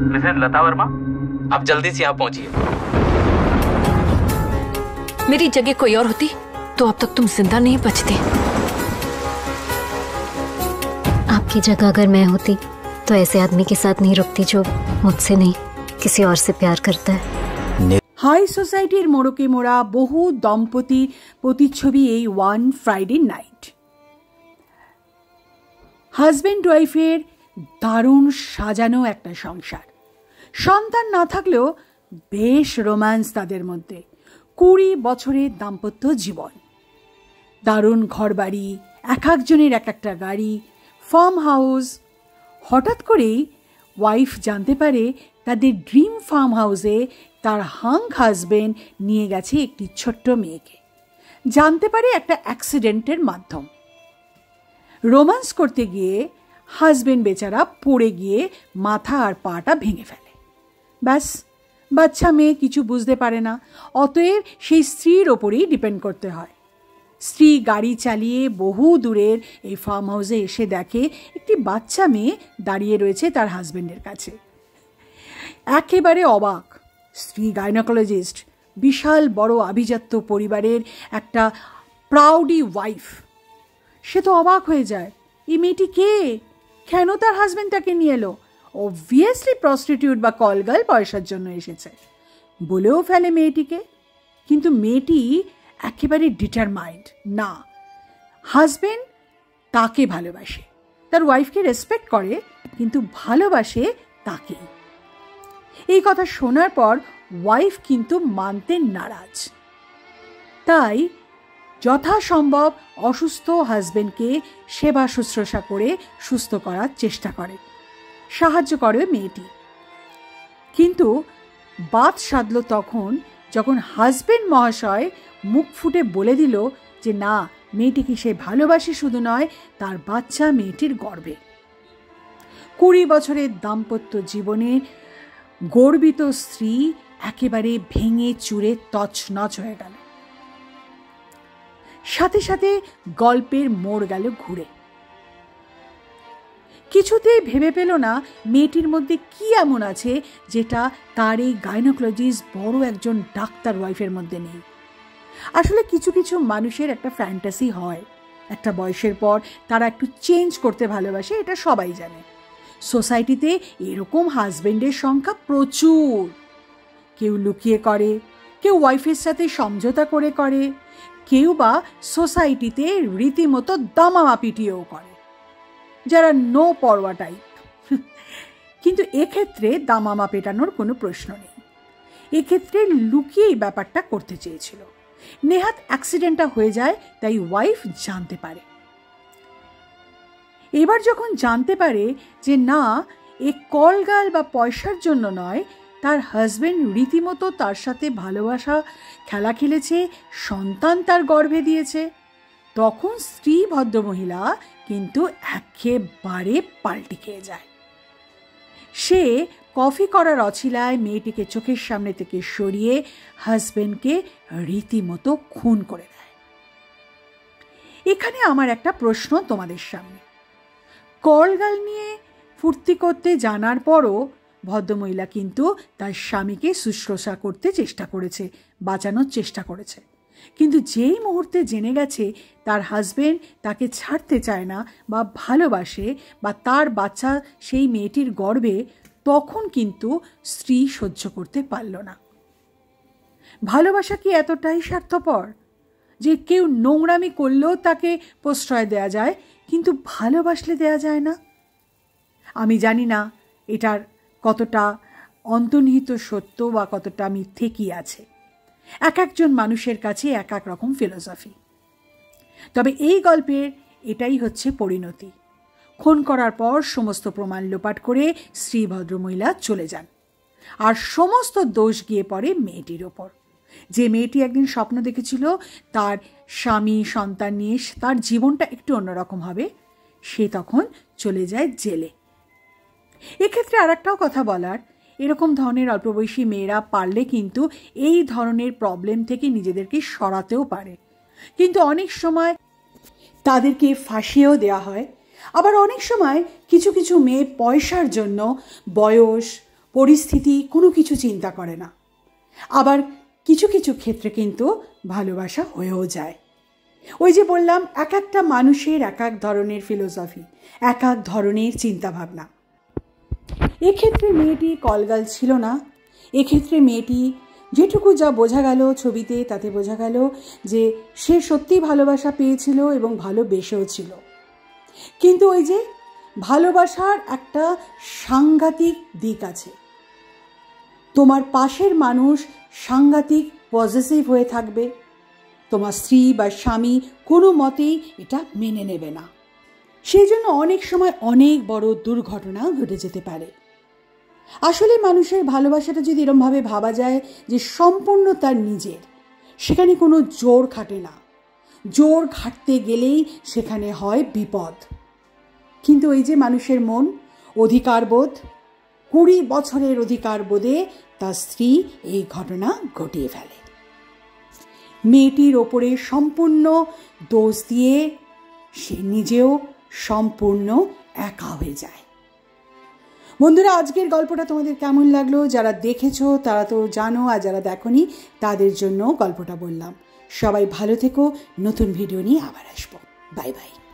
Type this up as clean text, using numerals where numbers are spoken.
Mrs लता वर्मा, आप जल्दी से यहाँ पहुंचिए। मेरी जगह कोई और होती तो अब तक तुम जिंदा नहीं बचते। आपकी जगह अगर मैं होती तो ऐसे आदमी के साथ नहीं रुकती जो मुझसे नहीं किसी और से प्यार करता है। হাই সোসাইটির মোড়কে মোড়া বহু দম্পতির প্রতিচ্ছবি এই ওয়ান ফ্রাইডে নাইট। হাজব্যান্ড ওয়াইফের দারুণ সাজানো একটা সংসার, সন্তান না থাকলেও বেশ রোম্যান্স তাদের মধ্যে। 20 বছরের দাম্পত্য জীবন, দারুণ ঘরবাড়ি, এক একজনের এক একটা গাড়ি, ফার্ম হাউস। হঠাৎ করেই ওয়াইফ জানতে পারে তাদের ড্রিম ফার্ম হাউসে তার হাং হাজবেন্ড নিয়ে গেছে একটি ছোট্ট মেয়েকে। জানতে পারে একটা অ্যাক্সিডেন্টের মাধ্যম। রোম্যান্স করতে গিয়ে হাজবেন্ড বেচারা পড়ে গিয়ে মাথা আর পাটা ভেঙে ফেলে। ব্যাস, বাচ্চা মেয়ে কিছু বুঝতে পারে না, অতএব সেই স্ত্রীর ওপরেই ডিপেন্ড করতে হয়। স্ত্রী গাড়ি চালিয়ে বহু দূরের এই ফার্ম হাউসে এসে দেখে একটি বাচ্চা মেয়ে দাঁড়িয়ে রয়েছে তার হাজবেন্ডের কাছে। একেবারে অবাক। স্ত্রী গাইনোকোলজিস্ট, বিশাল বড় আভিজাত্য পরিবারের একটা প্রাউডি ওয়াইফ। সে তো অবাক হয়ে যায়, এই মেয়েটি কে, কেন তার হাজবেন্ড তাকে নিয়ে এলো? অবভিয়াসলি প্রস্টিটিউট বা কলগার্ল, পয়সার জন্য এসেছে বলেও ফেলে মেয়েটিকে। কিন্তু মেয়েটি একেবারে ডিটারমাইন্ড, না, হাজবেন্ড তাকে ভালোবাসে, তার ওয়াইফকে রেসপেক্ট করে, কিন্তু ভালোবাসে তাকেই। এই কথা শোনার পর ওয়াইফ কিন্তু মানতে নারাজ। তাই যথাসম্ভব অসুস্থ হাজবেন্ডকে সেবা শুশ্রূষা করে সুস্থ করার চেষ্টা করে, সাহায্য করে মেয়েটি। কিন্তু বাত সাধল তখন যখন হাজবেন্ড মহাশয় মুখ ফুটে বলে দিল যে না, মেয়েটিকে সে ভালোবাসে, শুধু নয় তার বাচ্চা মেয়েটির গর্ভে। 20 বছরের দাম্পত্য জীবনে গর্বিত স্ত্রী একেবারে ভেঙে চুরে তছনছ হয়ে গেল। সাথে সাথে গল্পের মোড় গেল ঘুরে। কিছুতেই ভেবে পেল না মেয়েটির মধ্যে কি এমন আছে যেটা তার এই গাইনোকোলজিস্ট বড় একজন ডাক্তার ওয়াইফের মধ্যে নেই। আসলে কিছু কিছু মানুষের একটা ফ্যান্টাসি হয়, একটা বয়সের পর তারা একটু চেঞ্জ করতে ভালোবাসে, এটা সবাই জানে। সোসাইটিতে এরকম হাজবেন্ডের সংখ্যা প্রচুর। কেউ লুকিয়ে করে, কেউ ওয়াইফের সাথে সমঝোতা করে, কেউ বা সোসাইটিতে রীতিমতো দামামা পিটিয়েও করে, যারা নো পরোয়া টাইপ। কিন্তু এক্ষেত্রে দামামা পেটানোর কোনো প্রশ্ন নেই। এক্ষেত্রে লুকিয়েই ব্যাপারটা করতে চেয়েছিল। নেহাত অ্যাক্সিডেন্টটা হয়ে যায়, তাই ওয়াইফ জানতে পারে। এবার যখন জানতে পারে যে না, এ কলগাল বা পয়সার জন্য নয়, তার হাজবেন্ড রীতিমতো তার সাথে ভালোবাসা খেলা খেলেছে, সন্তান তার গর্ভে দিয়েছে, তখন স্ত্রী ভদ্রমহিলা কিন্তু একেবারে পাল্টি খেয়ে যায়। সে কফি করার অছিলায় মেয়েটিকে চোখের সামনে থেকে সরিয়ে হাজবেন্ডকে রীতিমতো খুন করে দেয়। এখানে আমার একটা প্রশ্ন তোমাদের সামনে। কলগাল নিয়ে ফুর্তি করতে জানার পরও ভদ্রমহিলা কিন্তু তার স্বামীকে শুশ্রূষা করতে চেষ্টা করেছে, বাঁচানোর চেষ্টা করেছে। কিন্তু যেই মুহূর্তে জেনে গেছে তার হাজবেন্ড তাকে ছাড়তে চায় না বা ভালোবাসে, বা তার বাচ্চা সেই মেয়েটির গর্ভে, তখন কিন্তু স্ত্রী সহ্য করতে পারল না। ভালোবাসা কি এতটাই স্বার্থপর যে কেউ নোংরামি করলেও তাকে প্রশ্রয় দেয়া যায়, কিন্তু ভালোবাসলে দেয়া যায় না? আমি জানি না এটার কতটা অন্তর্নিহিত সত্য বা কতটা মিথ্যে কি আছে। এক একজন মানুষের কাছে এক এক রকম ফিলোসফি। তবে এই গল্পের এটাই হচ্ছে পরিণতি। খুন করার পর সমস্ত প্রমাণ লোপাট করে স্ত্রী ভদ্রমহিলা চলে যান, আর সমস্ত দোষ গিয়ে পড়ে মেয়েটির ওপর। যে মেয়েটি একদিন স্বপ্ন দেখেছিল তার স্বামী সন্তান নিয়ে তার জীবনটা একটু অন্যরকম হবে, সে তখন চলে যায় জেলে। এক্ষেত্রে আর একটাও কথা বলার, এরকম ধরনের অল্পবয়সী মেয়েরা পারলে কিন্তু এই ধরনের প্রবলেম থেকে নিজেদেরকে সরাতেও পারে, কিন্তু অনেক সময় তাদেরকে ফাঁসিয়েও দেওয়া হয়। আবার অনেক সময় কিছু কিছু মেয়ে পয়সার জন্য বয়স, পরিস্থিতি কোনো কিছু চিন্তা করে না। আবার কিছু কিছু ক্ষেত্রে কিন্তু ভালোবাসা হয়েও যায়। ওই যে বললাম, এক একটা মানুষের এক এক ধরনের ফিলোসফি, এক এক ধরনের চিন্তাভাবনা। এক্ষেত্রে মেয়েটি কলগাল ছিল না। এক্ষেত্রে মেয়েটি যেটুকু যা বোঝা গেল ছবিতে, তাতে বোঝা গেল যে সে সত্যিই ভালোবাসা পেয়েছিল এবং ভালোবেসেও ছিল। কিন্তু ওই যে ভালোবাসার একটা সাংঘাতিক দিক আছে। তোমার পাশের মানুষ সাংঘাতিক পজেসিভ হয়ে থাকবে, তোমার স্ত্রী বা স্বামী কোনো মতেই এটা মেনে নেবে না। সেই জন্য অনেক সময় অনেক বড় দুর্ঘটনা ঘটে যেতে পারে। আসলে মানুষের ভালোবাসাটা যদি এরমভাবে ভাবা যায় যে সম্পূর্ণ তার নিজের, সেখানে কোনো জোর খাটে না। জোর খাটতে গেলেই সেখানে হয় বিপদ। কিন্তু এই যে মানুষের মন, অধিকারবোধ, 20 বছরের অধিকারবোধে তার স্ত্রী এই ঘটনা ঘটিয়ে ফেলে। মেয়েটির ওপরে সম্পূর্ণ দোষ দিয়ে সে নিজেও সম্পূর্ণ একা হয়ে যায়। বন্ধুরা, আজকের গল্পটা তোমাদের কেমন লাগলো? যারা দেখেছো তারা তো জানো, আর যারা দেখোনি তাদের জন্য গল্পটা বললাম। সবাই ভালো থেকো। নতুন ভিডিও নিয়ে আবার আসবো। Bye bye.